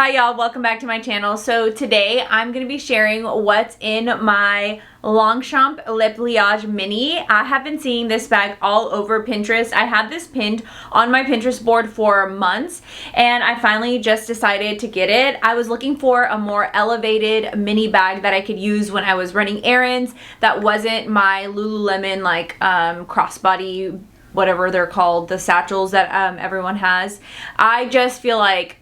Hi y'all, welcome back to my channel. So today I'm going to be sharing what's in my Longchamp Le Pliage Mini. I have been seeing this bag all over Pinterest. I had this pinned on my Pinterest board for months and I finally just decided to get it. I was looking for a more elevated mini bag that I could use when I was running errands that wasn't my Lululemon like crossbody, whatever they're called, the satchels that everyone has. I just feel like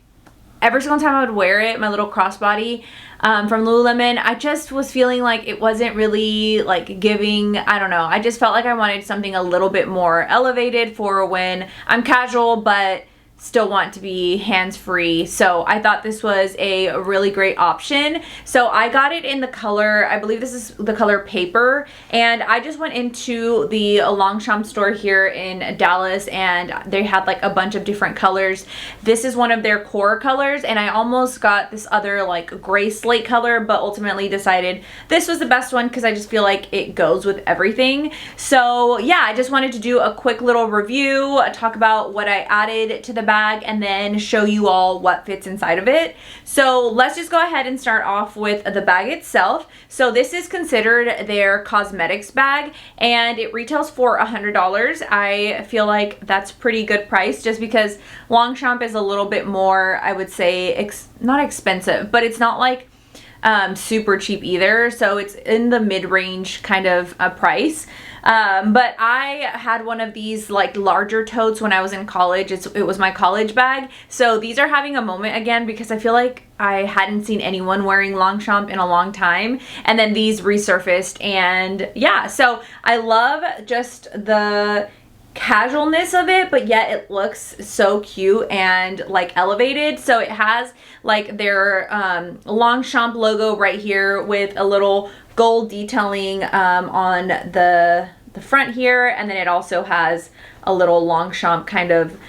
every single time I would wear it, my little crossbody from Lululemon, I just was feeling like it wasn't really like giving, I don't know. I just felt like I wanted something a little bit more elevated for when I'm casual, but still want to be hands-free. So I thought this was a really great option. So I got it in the color, I believe this is the color Paper, and I just went into the Longchamp store here in Dallas and they had like a bunch of different colors. This is one of their core colors and I almost got this other like gray slate color, but ultimately decided this was the best one because I just feel like it goes with everything. So yeah, I just wanted to do a quick little review, talk about what I added to the bag, and then show you all what fits inside of it. So let's just go ahead and start off with the bag itself. So this is considered their cosmetics bag and it retails for $100. I feel like that's pretty good price just because Longchamp is a little bit more, I would say, not expensive, but it's not like super cheap either. So it's in the mid-range kind of a price. But I had one of these like larger totes when I was in college. It was my college bag. So these are having a moment again because I feel like I hadn't seen anyone wearing Longchamp in a long time. And then these resurfaced and yeah, so I love just the casualness of it, but yet it looks so cute and like elevated. So it has like their Longchamp logo right here with a little gold detailing on the front here, and then it also has a little Longchamp kind of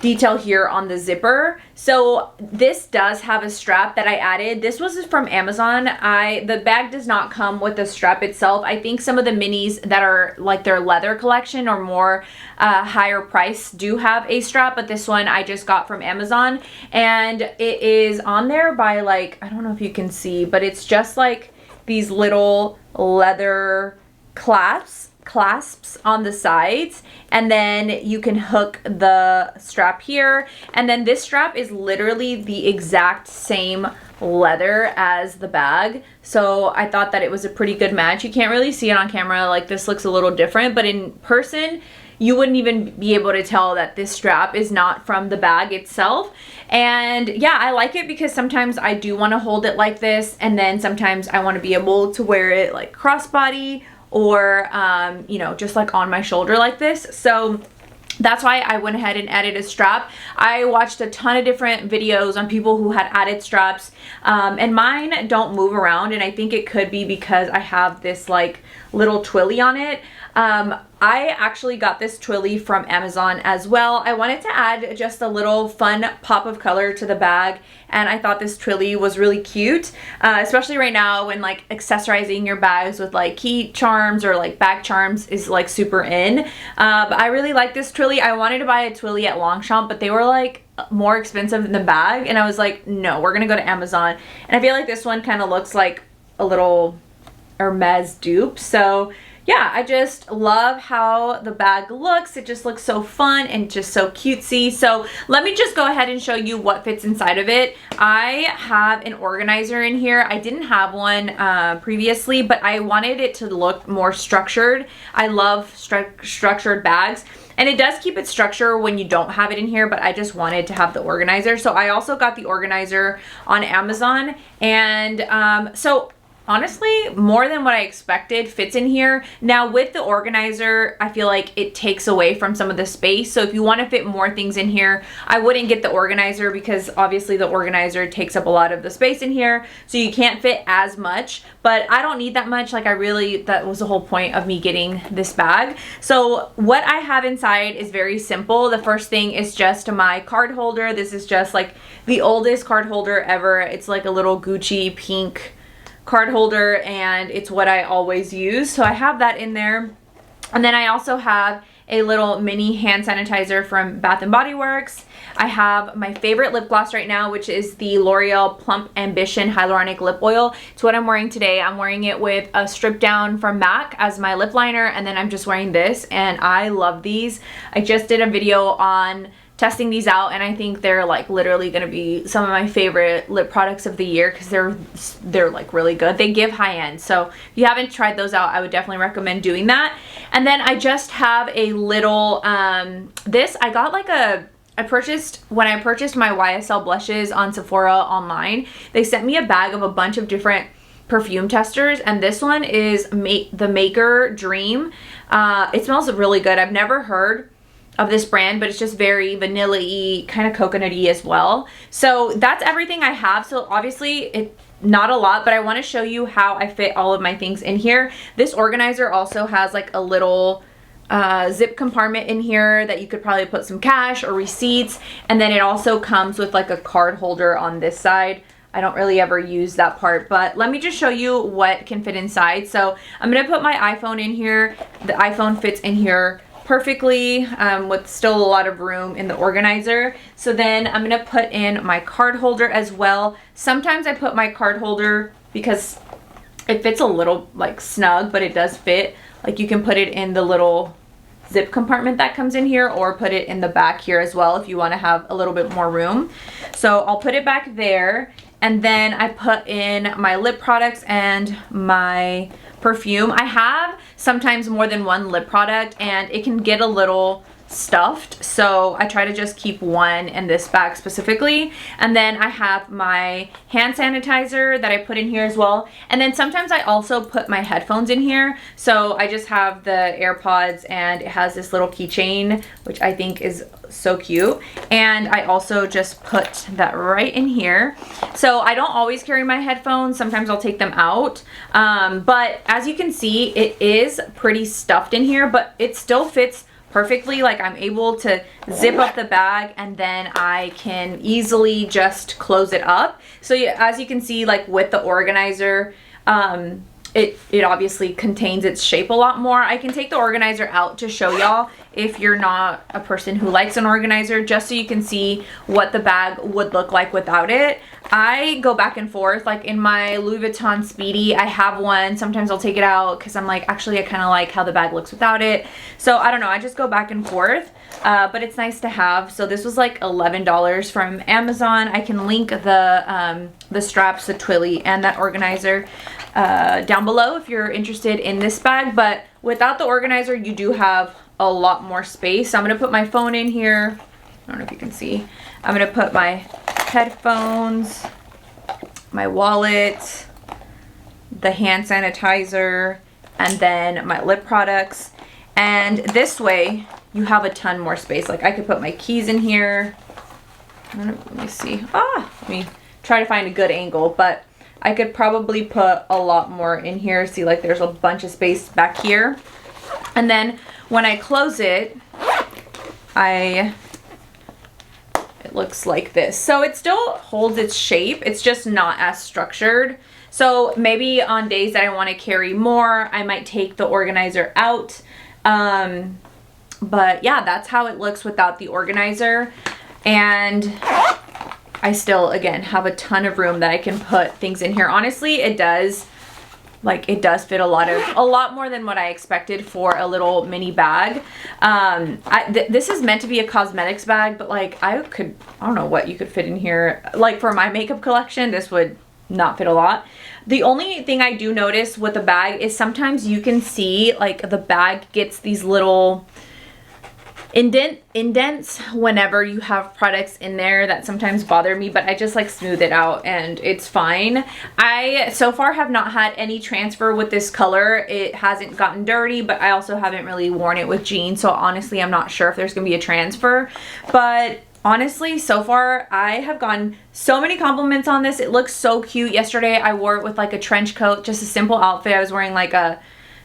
detail here on the zipper. So this does have a strap that I added. This was from Amazon. The bag does not come with the strap itself. I think some of the minis that are like their leather collection or more higher price do have a strap, but this one I just got from Amazon and it is on there by like, I don't know if you can see, but it's just like these little leather clasps on the sides, and then you can hook the strap here, and then this strap is literally the exact same leather as the bag. So I thought that it was a pretty good match. You can't really see it on camera, like this looks a little different, but in person you wouldn't even be able to tell that this strap is not from the bag itself. And yeah, I like it because sometimes I do want to hold it like this, and then sometimes I want to be able to wear it like crossbody or you know, just like on my shoulder like this. So that's why I went ahead and added a strap. I watched a ton of different videos on people who had added straps and mine don't move around, and I think it could be because I have this like little twilly on it. I actually got this twilly from Amazon as well. I wanted to add just a little fun pop of color to the bag, and I thought this twilly was really cute, especially right now when like accessorizing your bags with like key charms or like bag charms is like super in. But I really like this twilly. I wanted to buy a twilly at Longchamp, but they were like more expensive than the bag, and I was like, no, we're gonna go to Amazon. And I feel like this one kind of looks like a little Hermes dupe. So yeah, I just love how the bag looks. It just looks so fun and just so cutesy. So let me just go ahead and show you what fits inside of it. I have an organizer in here. I didn't have one previously, but I wanted it to look more structured. I love structured bags. And it does keep its structure when you don't have it in here, but I just wanted to have the organizer. So I also got the organizer on Amazon. And so honestly, more than what I expected fits in here. Now with the organizer, I feel like it takes away from some of the space. So if you want to fit more things in here, I wouldn't get the organizer because obviously the organizer takes up a lot of the space in here. So you can't fit as much, but I don't need that much. Like that was the whole point of me getting this bag. So what I have inside is very simple. The first thing is just my card holder. This is just like the oldest card holder ever. It's like a little Gucci pink card holder and it's what I always use. So I have that in there. And then I also have a little mini hand sanitizer from Bath & Body Works. I have my favorite lip gloss right now, which is the L'Oreal Plump Ambition Hyaluronic Lip Oil. It's what I'm wearing today. I'm wearing it with a strip down from MAC as my lip liner, and then I'm just wearing this, and I love these. I just did a video on testing these out, and I think they're like literally gonna be some of my favorite lip products of the year because they're like really good. They give high end, so if you haven't tried those out, I would definitely recommend doing that. And then I just have a little this I got like when I purchased my YSL blushes on Sephora online, they sent me a bag of a bunch of different perfume testers, and this one is the Maker Dream. It smells really good. I've never heard of this brand, but it's just very vanilla-y, kind of coconut-y as well. So that's everything I have. So obviously it's not a lot, but I want to show you how I fit all of my things in here. This organizer also has like a little zip compartment in here that you could probably put some cash or receipts, and then it also comes with like a card holder on this side. I don't really ever use that part, but let me just show you what can fit inside. So I'm gonna put my iPhone in here. The iPhone fits in here perfectly with still a lot of room in the organizer. So then I'm gonna put in my card holder as well. Sometimes I put my card holder because it fits a little like snug, but it does fit. Like you can put it in the little zip compartment that comes in here, or put it in the back here as well if you want to have a little bit more room. So I'll put it back there, and then I put in my lip products and my perfume. I have sometimes more than one lip product, and it can get a little stuffed, so I try to just keep one in this bag specifically. And then I have my hand sanitizer that I put in here as well, and then sometimes I also put my headphones in here. So I just have the AirPods, and it has this little keychain which I think is so cute, and I also just put that right in here. So I don't always carry my headphones, sometimes I'll take them out, but as you can see, it is pretty stuffed in here, but it still fits perfectly. Like I'm able to zip up the bag, and then I can easily just close it up. So yeah, as you can see, like with the organizer, it obviously contains its shape a lot more. I can take the organizer out to show y'all if you're not a person who likes an organizer, just so you can see what the bag would look like without it. I go back and forth. Like in my Louis Vuitton Speedy, I have one. Sometimes I'll take it out because I'm like, actually I kind of like how the bag looks without it. So I don't know, I just go back and forth, but it's nice to have. So this was like $11 from Amazon. I can link the straps, the twilly, and that organizer down below if you're interested in this bag. But without the organizer, you do have a lot more space. So I'm gonna put my phone in here. I don't know if you can see. I'm gonna put my headphones, my wallet, the hand sanitizer, and then my lip products. And this way you have a ton more space. Like I could put my keys in here. Let me see. Let me try to find a good angle, but I could probably put a lot more in here. See, like there's a bunch of space back here. And then when I close it, it looks like this. So it still holds its shape. It's just not as structured. So maybe on days that I want to carry more, I might take the organizer out. But yeah, that's how it looks without the organizer. And I still, again, have a ton of room that I can put things in here. Honestly, it does fit a lot more than what I expected for a little mini bag. This is meant to be a cosmetics bag, but like I don't know what you could fit in here. Like for my makeup collection, this would not fit a lot. The only thing I do notice with the bag is sometimes you can see like the bag gets these little indents whenever you have products in there that sometimes bother me, but I just like smooth it out and it's fine. I so far have not had any transfer with this color. It hasn't gotten dirty, but I also haven't really worn it with jeans, so honestly I'm not sure if there's gonna be a transfer. But honestly, so far I have gotten so many compliments on this. It looks so cute. Yesterday I wore it with like a trench coat, just a simple outfit. I was wearing like a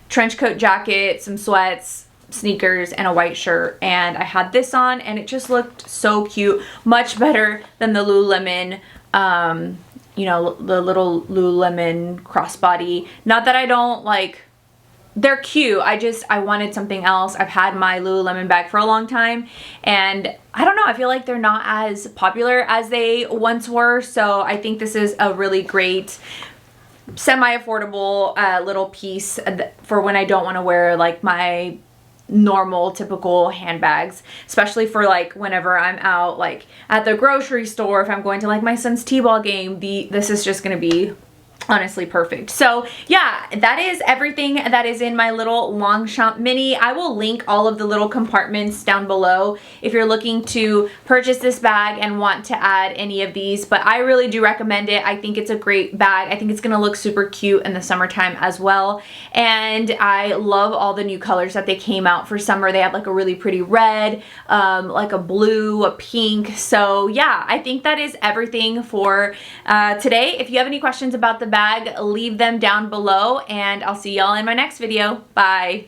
trench coat jacket, some sweats, sneakers, and a white shirt, and I had this on and it just looked so cute. Much better than the Lululemon, you know, the little Lululemon crossbody. Not that I don't like they're cute. I wanted something else. I've had my Lululemon bag for a long time, and I don't know, I feel like they're not as popular as they once were, so I think this is a really great semi-affordable little piece for when I don't want to wear like my normal typical handbags, especially for like whenever I'm out like at the grocery store, if I'm going to like my son's t-ball game. This is just gonna be honestly perfect. So yeah, that is everything that is in my little Longchamp Mini. I will link all of the little compartments down below if you're looking to purchase this bag and want to add any of these, but I really do recommend it. I think it's a great bag. I think it's gonna look super cute in the summertime as well, and I love all the new colors that they came out for summer. They have like a really pretty red, like a blue, a pink. So yeah, I think that is everything for today. If you have any questions about the bag, leave them down below, and I'll see y'all in my next video. Bye.